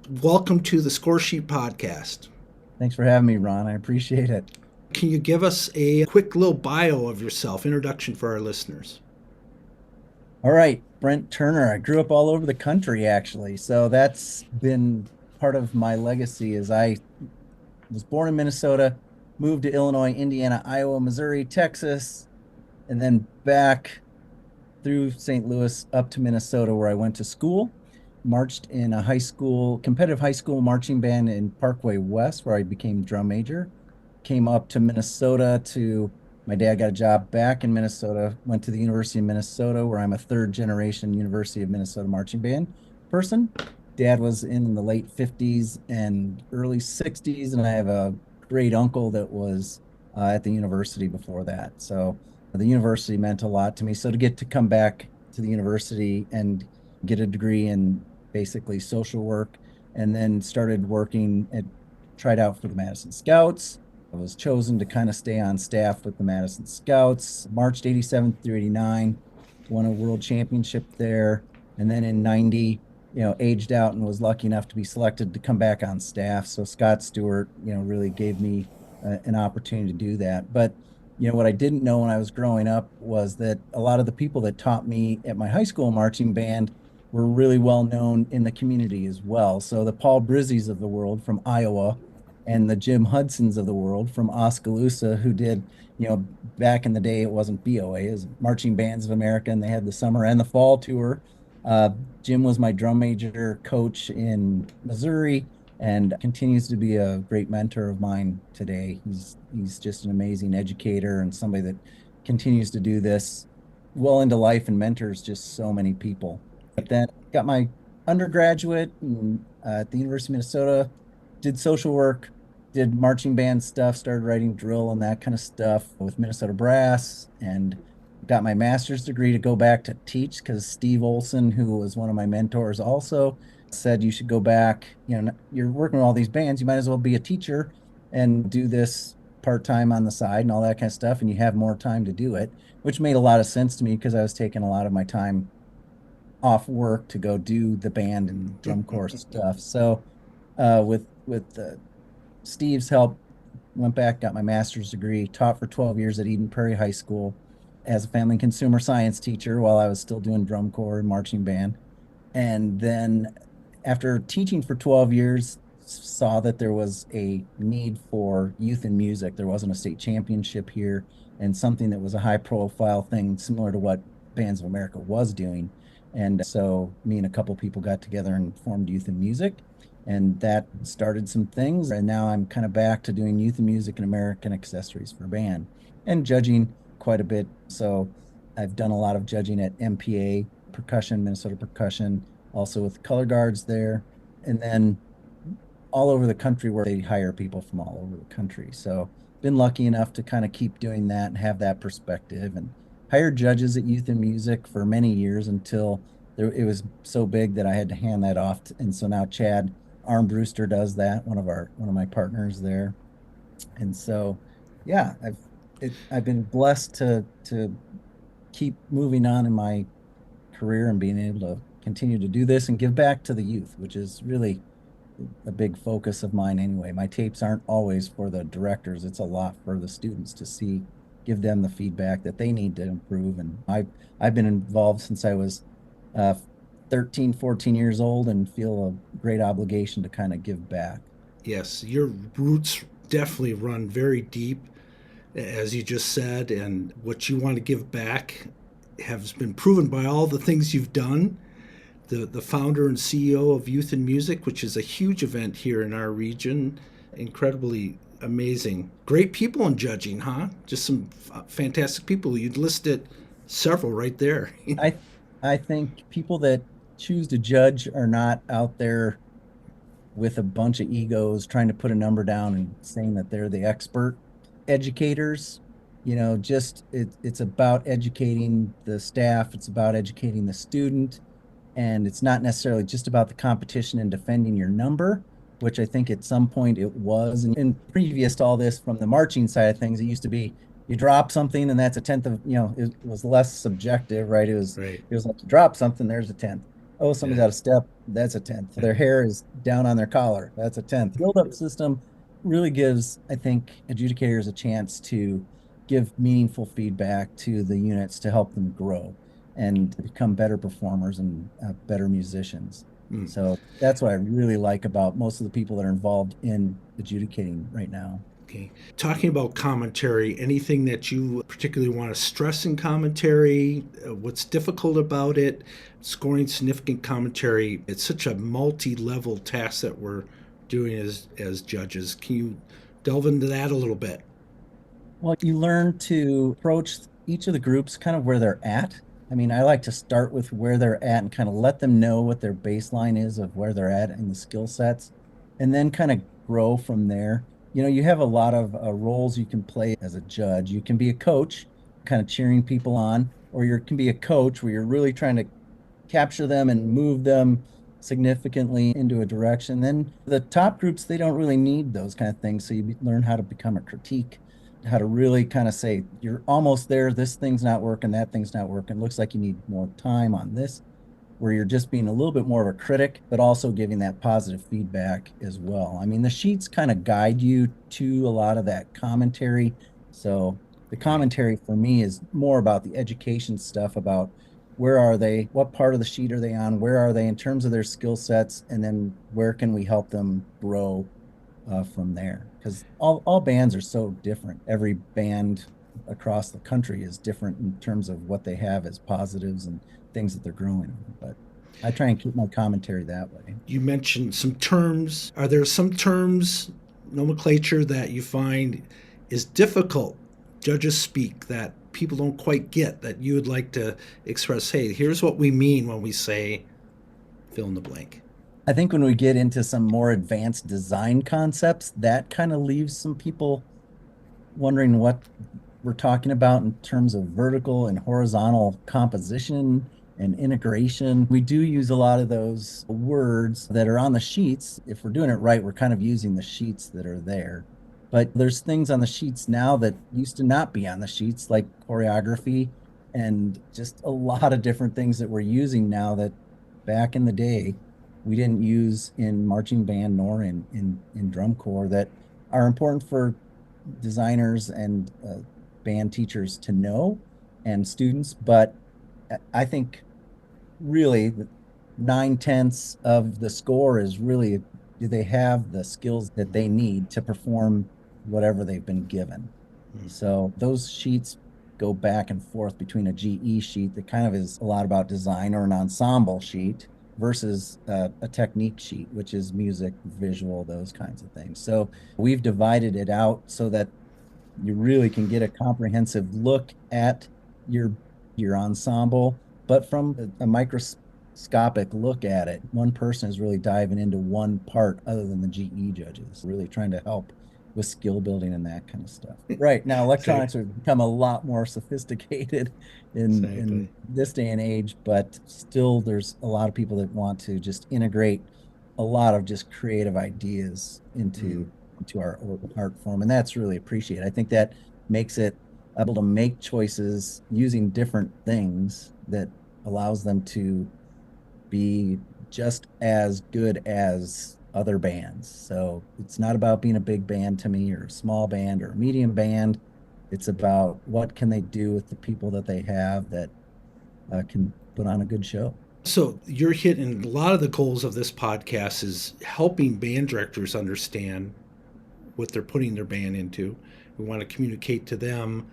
Welcome to the Score Sheet Podcast. Thanks for having me, Ron. I appreciate it. Can you give us a quick little bio of yourself, introduction for our listeners? All right, Brent Turner. I grew up all over the country, actually. So that's been part of my legacy as I was born in Minnesota, moved to Illinois, Indiana, Iowa, Missouri, Texas, and then back through St. Louis up to Minnesota, where I went to school, marched in a competitive high school marching band in Parkway West, where I became drum major. Came up to Minnesota my dad got a job back in Minnesota, went to the University of Minnesota, where I'm a third generation University of Minnesota marching band person. Dad was in the late 50s and early 60s, and I have a great uncle that was at the university before that. So the university meant a lot to me. So to get to come back to the university and get a degree in basically social work, and then tried out for the Madison Scouts. I was chosen to kind of stay on staff with the Madison Scouts, marched 87 through 89, won a world championship there. And then in 90, aged out and was lucky enough to be selected to come back on staff. So Scott Stewart, really gave me an opportunity to do that. But what I didn't know when I was growing up was that a lot of the people that taught me at my high school marching band were really well known in the community as well. So the Paul Brizzies of the world from Iowa and the Jim Hudsons of the world from Oskaloosa, who did, back in the day, it wasn't BOA, it was Marching Bands of America, and they had the summer and the fall tour. Uh, Jim was my drum major coach in Missouri and continues to be a great mentor of mine today. He's just an amazing educator and somebody that continues to do this well into life and mentors just so many people. But then got my undergraduate at the University of Minnesota, did social work, did marching band stuff, started writing drill and that kind of stuff with Minnesota Brass, and got my master's degree to go back to teach because Steve Olson, who was one of my mentors, also said you should go back. You're working with all these bands, you might as well be a teacher and do this part-time on the side and all that kind of stuff, and you have more time to do it, which made a lot of sense to me because I was taking a lot of my time off work to go do the band and drum corps stuff. So with Steve's help, went back, got my master's degree, taught for 12 years at Eden Prairie High School as a family and consumer science teacher while I was still doing drum corps and marching band. And then after teaching for 12 years, saw that there was a need for youth in music. There wasn't a state championship here, and something that was a high profile thing similar to what Bands of America was doing. And so me and a couple people got together and formed Youth in Music, and that started some things. And now I'm kind of back to doing youth and music and American accessories for band and judging quite a bit. So I've done a lot of judging at MPA, percussion, Minnesota percussion, also with color guards there, and then all over the country where they hire people from all over the country. So been lucky enough to kind of keep doing that and have that perspective, and hired judges at Youth and Music for many years until it was so big that I had to hand that off. And so now Chad Armbruster does that, one of my partners there. And so, yeah, I've been blessed to keep moving on in my career and being able to continue to do this and give back to the youth, which is really a big focus of mine anyway. My tapes aren't always for the directors, it's a lot for the students to see, give them the feedback that they need to improve. And I've been involved since I was 13, 14 years old, and feel a great obligation to kind of give back. Yes, your roots definitely run very deep, as you just said, and what you want to give back has been proven by all the things you've done. The founder and CEO of Youth in Music, which is a huge event here in our region, incredibly amazing. Great people in judging, huh? Just some fantastic people. You'd listed several right there. I I think people that choose to judge are not out there with a bunch of egos trying to put a number down and saying that they're the expert. Educators, it's about educating the staff, it's about educating the student, and it's not necessarily just about the competition and defending your number, which I think at some point it was. And previous to all this, from the marching side of things, it used to be you drop something and that's a tenth of, it was less subjective, right? It was Right. it was like you drop something, there's a tenth. Oh, somebody's Yeah. out of step. That's a tenth. Their hair is down on their collar. That's a tenth. Build-up system really gives, I think, adjudicators a chance to give meaningful feedback to the units to help them grow and become better performers and better musicians. Mm. So that's what I really like about most of the people that are involved in adjudicating right now. Okay. Talking about commentary, anything that you particularly want to stress in commentary? What's difficult about it? Scoring significant commentary, it's such a multi-level task that we're doing as judges. Can you delve into that a little bit? Well, you learn to approach each of the groups kind of where they're at. I mean, I like to start with where they're at and kind of let them know what their baseline is of where they're at in the skill sets, and then kind of grow from there. You have a lot of roles you can play as a judge. You can be a coach, kind of cheering people on, or you can be a coach where you're really trying to capture them and move them significantly into a direction. Then the top groups, they don't really need those kind of things. So you learn how to become a critique, how to really kind of say, you're almost there. This thing's not working. That thing's not working. Looks like you need more time on this, where you're just being a little bit more of a critic, but also giving that positive feedback as well. I mean, the sheets kind of guide you to a lot of that commentary. So the Okay. commentary for me is more about the education stuff about where are they, what part of the sheet are they on, where are they in terms of their skill sets, and then where can we help them grow from there? Because all bands are so different. Every band across the country is different in terms of what they have as positives and things that they're growing on. But I try and keep my commentary that way. You mentioned some terms. Are there some terms, nomenclature, that you find is difficult? Judges speak that people don't quite get, that you would like to express, hey, here's what we mean when we say fill in the blank. I think when we get into some more advanced design concepts, that kind of leaves some people wondering what we're talking about in terms of vertical and horizontal composition and integration. We do use a lot of those words that are on the sheets. If we're doing it right, we're kind of using the sheets that are there. But there's things on the sheets now that used to not be on the sheets, like choreography and just a lot of different things that we're using now that back in the day we didn't use in marching band nor in drum corps that are important for designers and band teachers to know and students, but I think really 9/10 of the score is really, do they have the skills that they need to perform whatever they've been given? So those sheets go back and forth between a GE sheet that kind of is a lot about design, or an ensemble sheet, versus a technique sheet, which is music, visual, those kinds of things. So we've divided it out so that you really can get a comprehensive look at your your ensemble, but from a microscopic look at it. One person is really diving into one part other than the GE judges, really trying to help with skill building and that kind of stuff. Right now, Exactly. electronics have become a lot more sophisticated in Exactly. this day and age, but still there's a lot of people that want to just integrate a lot of just creative ideas into our art form, and that's really appreciated. I think that makes it able to make choices using different things that allows them to be just as good as other bands. So it's not about being a big band to me, or a small band, or a medium band. It's about what can they do with the people that they have that can put on a good show. So you're hitting a lot of the goals of this podcast is helping band directors understand what they're putting their band into. We want to communicate to them,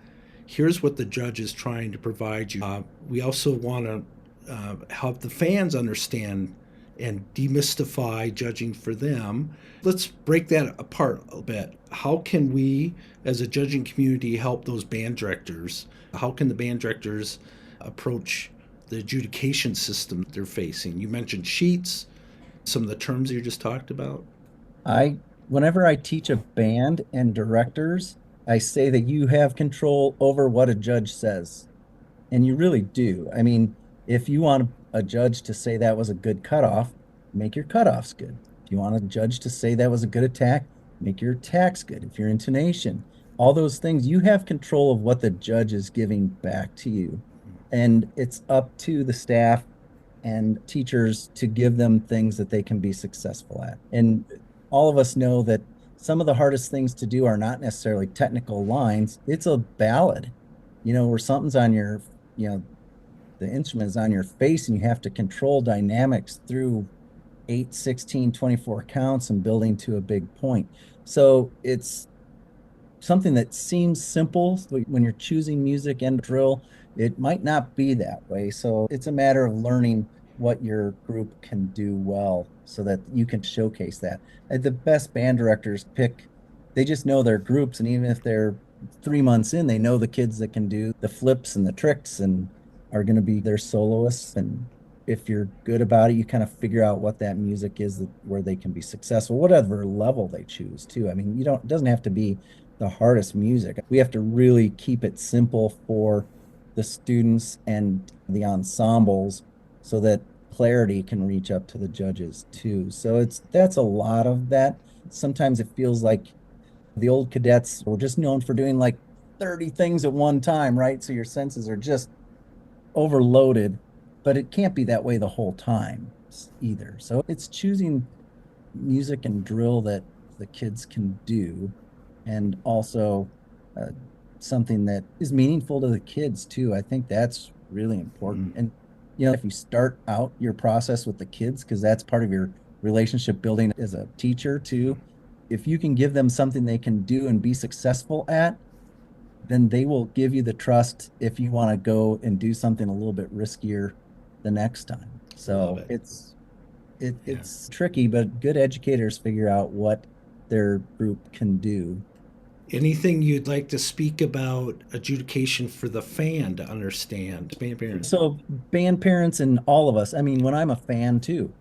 here's what the judge is trying to provide you. We also want to help the fans understand and demystify judging for them. Let's break that apart a bit. How can we, as a judging community, help those band directors? How can the band directors approach the adjudication system they're facing? You mentioned sheets, some of the terms you just talked about. Whenever I teach a band and directors, I say that you have control over what a judge says. And you really do. I mean, if you want a judge to say that was a good cutoff, make your cutoffs good. If you want a judge to say that was a good attack, make your attacks good. If your intonation, all those things, you have control of what the judge is giving back to you. And it's up to the staff and teachers to give them things that they can be successful at. And all of us know that some of the hardest things to do are not necessarily technical lines. It's a ballad, where something's on your, you know, the instrument is on your face and you have to control dynamics through 8, 16, 24 counts and building to a big point. So it's something that seems simple when you're choosing music and drill. It might not be that way. So it's a matter of learning what your group can do well so that you can showcase that. And the best band directors they just know their groups. And even if they're 3 months in, they know the kids that can do the flips and the tricks and are going to be their soloists. And if you're good about it, you kind of figure out what that music is where they can be successful, whatever level they choose too. I mean, it doesn't have to be the hardest music. We have to really keep it simple for the students and the ensembles so that clarity can reach up to the judges too. So that's a lot of that. Sometimes it feels like the old cadets were just known for doing like 30 things at one time, right? So your senses are just overloaded, but it can't be that way the whole time either. So it's choosing music and drill that the kids can do, and also uh, something that is meaningful to the kids too. I think that's really important. And if you start out your process with the kids, because that's part of your relationship building as a teacher too, if you can give them something they can do and be successful at, then they will give you the trust if you want to go and do something a little bit riskier the next time. Love So it. Yeah. it's tricky, but good educators figure out what their group can do. Anything you'd like to speak about adjudication for the fan to understand? Band parents. So band parents and all of us, I mean, when I'm a fan too,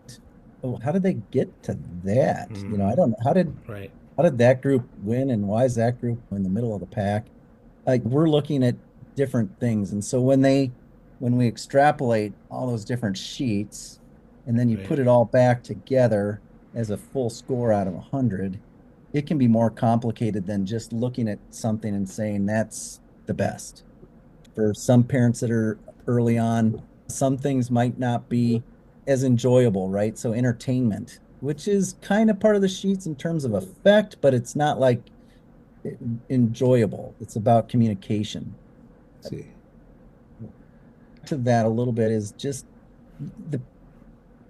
oh, how did they get to that? I don't know. Right. How did that group win and why is that group in the middle of the pack? Like we're looking at different things. And so when we extrapolate all those different sheets and then you Right. put it all back together as a full score out of 100, it can be more complicated than just looking at something and saying that's the best. For some parents that are early on, some things might not be as enjoyable, right? So entertainment, which is kind of part of the sheets in terms of effect, but it's not like enjoyable. It's about communication. See. To that a little bit is just the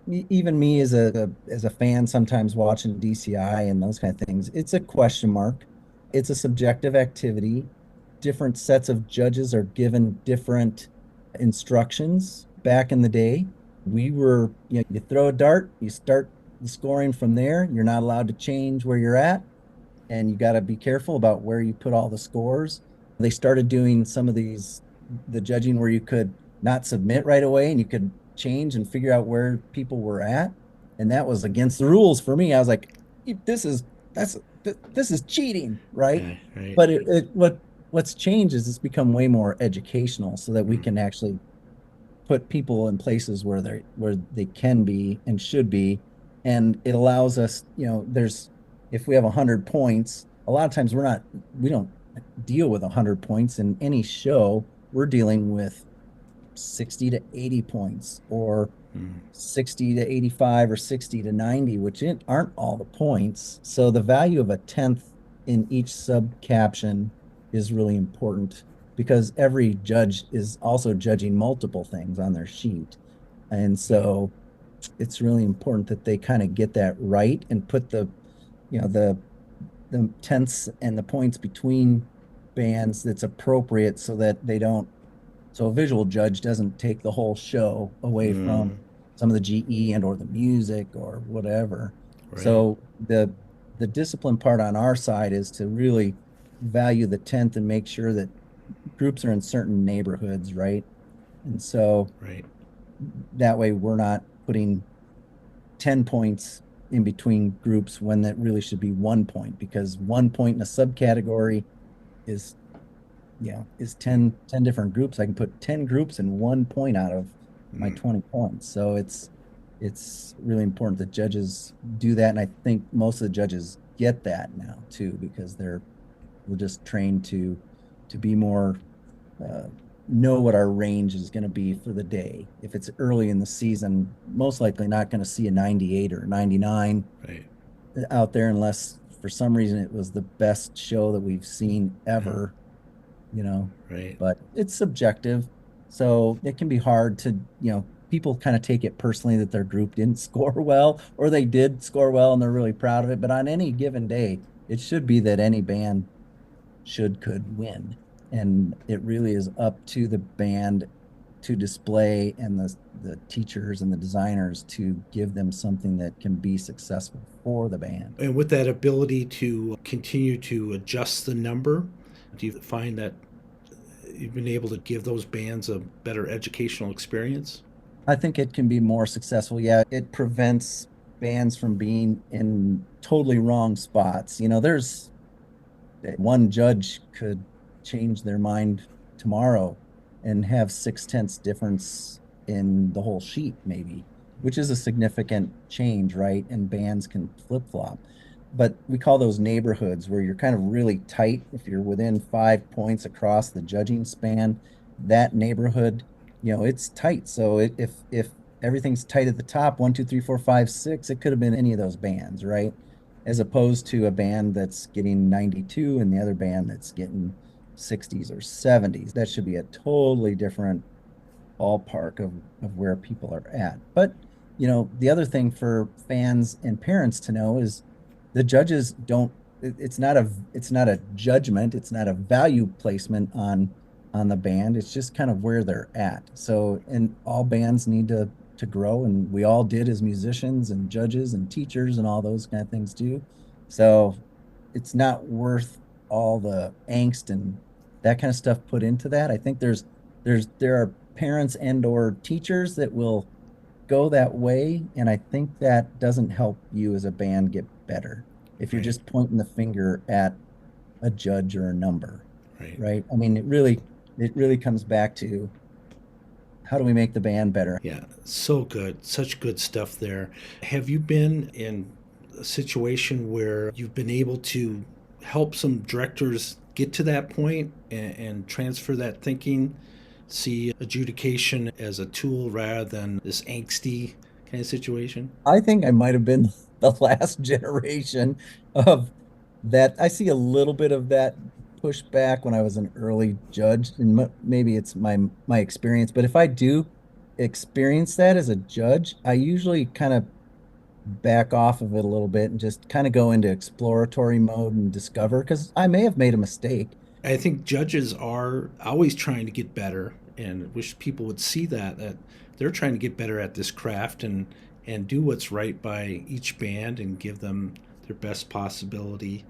even me as a fan sometimes watching DCI and those kind of things, it's a question mark. It's a subjective activity. Different sets of judges are given different instructions. Back in the day, you throw a dart, you start the scoring from there. You're not allowed to change where you're at, and you got to be careful about where you put all the scores. They started doing some of the judging where you could not submit right away and you could change and figure out where people were at. And that was against the rules for me. I was like, this is that's this is cheating, right? Right. But what's changed is it's become way more educational so that we can actually put people in places where they can be and should be. And it allows us, there's if we have 100 points, a lot of times we don't deal with 100 points in any show. We're dealing with 60 to 80 points or 60 to 85 or 60 to 90, which aren't all the points. So the value of a tenth in each sub caption is really important because every judge is also judging multiple things on their sheet. And so it's really important that they kind of get that right and put you know, the tenths and the points between bands that's appropriate so that so a visual judge doesn't take the whole show away from some of the GE and or the music or whatever. Right. So the discipline part on our side is to really value the tenth and make sure that groups are in certain neighborhoods, right? And so Right. that way we're not putting 10 points in between groups when that really should be 1 point because 1 point in a subcategory is is 10 different groups. I can put 10 groups in 1 point out of my 20 points. So it's really important that judges do that. And I think most of the judges get that now too, because we're just trained to be more uh, know what our range is going to be for the day. If it's early in the season, most likely not going to see a 98 or 99 Right. out there unless for some reason it was the best show that we've seen Yeah. ever, you know, Right. but it's subjective. So it can be hard to, people kind of take it personally that their group didn't score well or they did score well and they're really proud of it. But on any given day, it should be that any band could win. And it really is up to the band to display and the teachers and the designers to give them something that can be successful for the band. And with that ability to continue to adjust the number, do you find that you've been able to give those bands a better educational experience? I think it can be more successful. Yeah, it prevents bands from being in totally wrong spots. There's one judge could change their mind tomorrow and have 6/10 difference in the whole sheet, maybe, which is a significant change, right? And bands can flip-flop. But we call those neighborhoods where you're kind of really tight. If you're within 5 points across the judging span, that neighborhood, it's tight. So if everything's tight at the top, 1, 2, 3, 4, 5, 6, it could have been any of those bands, right? As opposed to a band that's getting 92 and the other band that's getting 60s or 70s. That should be a totally different ballpark of where people are at. But, the other thing for fans and parents to know is the judges don't it's not a judgment, it's not a value placement on the band. It's just kind of where they're at. So, and all bands need to grow, and we all did as musicians and judges and teachers and all those kind of things too. So it's not worth all the angst and that kind of stuff put into that. I think there are parents and or teachers that will go that way, and I think that doesn't help you as a band get better if you're Right. just pointing the finger at a judge or a number, Right. right? I mean, it really comes back to how do we make the band better? Yeah, so good. Such good stuff there. Have you been in a situation where you've been able to help some directors get to that point and transfer that thinking, see adjudication as a tool rather than this angsty kind of situation? I think I might have been the last generation of that. I see a little bit of that pushback when I was an early judge, and maybe it's my experience. But if I do experience that as a judge, I usually kind of back off of it a little bit and just kind of go into exploratory mode and discover because I may have made a mistake. I think judges are always trying to get better, and wish people would see that they're trying to get better at this craft and do what's right by each band and give them their best possibility.